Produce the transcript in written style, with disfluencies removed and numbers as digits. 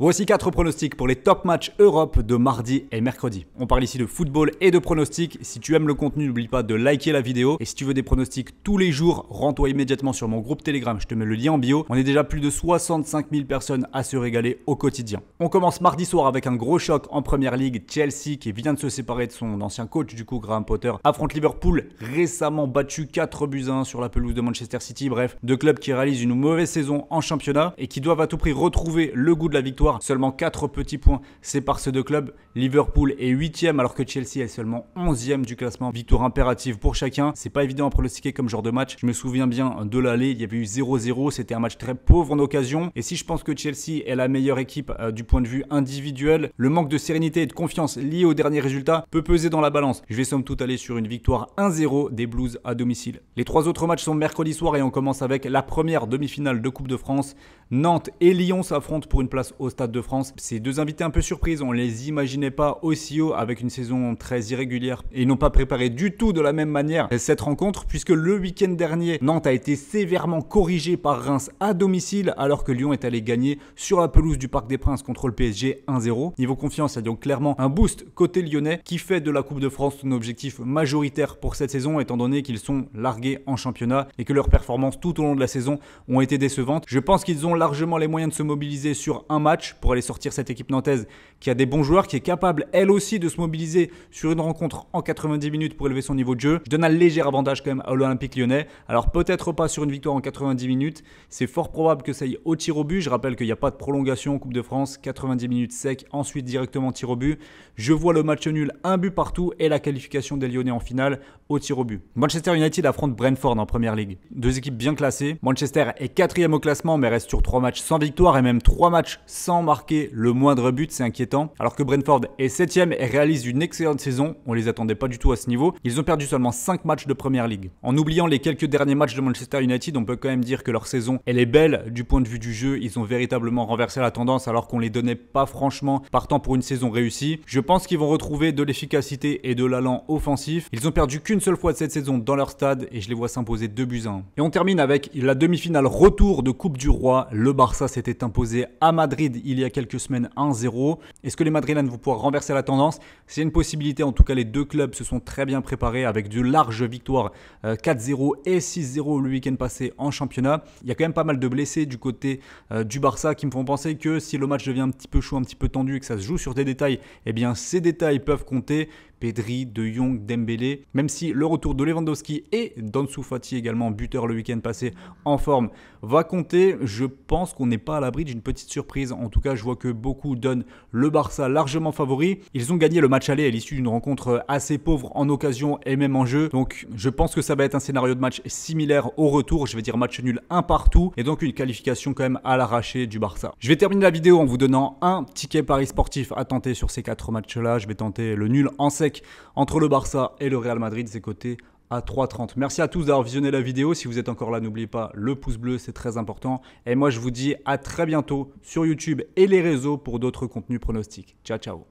Voici 4 pronostics pour les top matchs Europe de mardi et mercredi. On parle ici de football et de pronostics. Si tu aimes le contenu, n'oublie pas de liker la vidéo. Et si tu veux des pronostics tous les jours, rends-toi immédiatement sur mon groupe Telegram. Je te mets le lien en bio. On est déjà plus de 65 000 personnes à se régaler au quotidien. On commence mardi soir avec un gros choc en Première Ligue. Chelsea, qui vient de se séparer de son ancien coach, du coup Graham Potter, affronte Liverpool, récemment battu 4-1 sur la pelouse de Manchester City. Bref, deux clubs qui réalisent une mauvaise saison en championnat et qui doivent à tout prix retrouver le goût de la victoire. Seulement 4 petits points séparent ces deux clubs. Liverpool est 8e alors que Chelsea est seulement 11e du classement. Victoire impérative pour chacun. C'est pas évident à pronostiquer comme genre de match. Je me souviens bien de l'aller, il y avait eu 0-0. C'était un match très pauvre en occasion. Et si je pense que Chelsea est la meilleure équipe du point de vue individuel, le manque de sérénité et de confiance lié au dernier résultat peut peser dans la balance. Je vais somme toute aller sur une victoire 1-0 des Blues à domicile. Les 3 autres matchs sont mercredi soir et on commence avec la première demi-finale de Coupe de France. Nantes et Lyon s'affrontent pour une place au Stade de France. Ces deux invités un peu surprises, on les imaginait pas aussi haut avec une saison très irrégulière et ils n'ont pas préparé du tout de la même manière cette rencontre puisque le week-end dernier, Nantes a été sévèrement corrigé par Reims à domicile alors que Lyon est allé gagner sur la pelouse du Parc des Princes contre le PSG 1-0. Niveau confiance, il y a donc clairement un boost côté lyonnais qui fait de la Coupe de France un objectif majoritaire pour cette saison étant donné qu'ils sont largués en championnat et que leurs performances tout au long de la saison ont été décevantes. Je pense qu'ils ont largement les moyens de se mobiliser sur un match pour aller sortir cette équipe nantaise qui a des bons joueurs, qui est capable elle aussi de se mobiliser sur une rencontre en 90 minutes pour élever son niveau de jeu. Je donne un léger avantage quand même à l'Olympique lyonnais. Alors peut-être pas sur une victoire en 90 minutes, c'est fort probable que ça aille au tir au but. Je rappelle qu'il n'y a pas de prolongation en Coupe de France, 90 minutes sec, ensuite directement tir au but. Je vois le match nul, un but partout et la qualification des Lyonnais en finale au tir au but. Manchester United affronte Brentford en Première Ligue. Deux équipes bien classées. Manchester est 4e au classement mais reste sur 3 matchs sans victoire et même 3 matchs sans marquer le moindre but, c'est inquiétant. Alors que Brentford est 7e et réalise une excellente saison, on les attendait pas du tout à ce niveau. Ils ont perdu seulement 5 matchs de Première Ligue. En oubliant les quelques derniers matchs de Manchester United, on peut quand même dire que leur saison, elle est belle du point de vue du jeu. Ils ont véritablement renversé la tendance alors qu'on les donnait pas franchement partant pour une saison réussie. Je pense qu'ils vont retrouver de l'efficacité et de l'allant offensif. Ils ont perdu qu'une seule fois de cette saison dans leur stade et je les vois s'imposer 2-1. Et on termine avec la demi-finale retour de Coupe du Roi. Le Barça s'était imposé à Madrid il y a quelques semaines 1-0. Est-ce que les Madrilènes vont pouvoir renverser la tendance? C'est une possibilité. En tout cas, les deux clubs se sont très bien préparés avec de larges victoires 4-0 et 6-0 le week-end passé en championnat. Il y a quand même pas mal de blessés du côté du Barça qui me font penser que si le match devient un petit peu chaud, un petit peu tendu et que ça se joue sur des détails, eh bien ces détails peuvent compter. Pedri, De Jong, Dembélé, même si le retour de Lewandowski et d'Ansu Fati également buteur le week-end passé en forme va compter, je pense qu'on n'est pas à l'abri d'une petite surprise. En tout cas, je vois que beaucoup donnent le Barça largement favori. Ils ont gagné le match aller à l'issue d'une rencontre assez pauvre en occasion et même en jeu. Donc je pense que ça va être un scénario de match similaire au retour. Je vais dire match nul un partout et donc une qualification quand même à l'arraché du Barça. Je vais terminer la vidéo en vous donnant un ticket pari sportif à tenter sur ces 4 matchs-là. Je vais tenter le nul en sec entre le Barça et le Real Madrid, c'est coté à 3,30. Merci à tous d'avoir visionné la vidéo. Si vous êtes encore là, n'oubliez pas le pouce bleu, c'est très important. Et moi, je vous dis à très bientôt sur YouTube et les réseaux pour d'autres contenus pronostics. Ciao, ciao.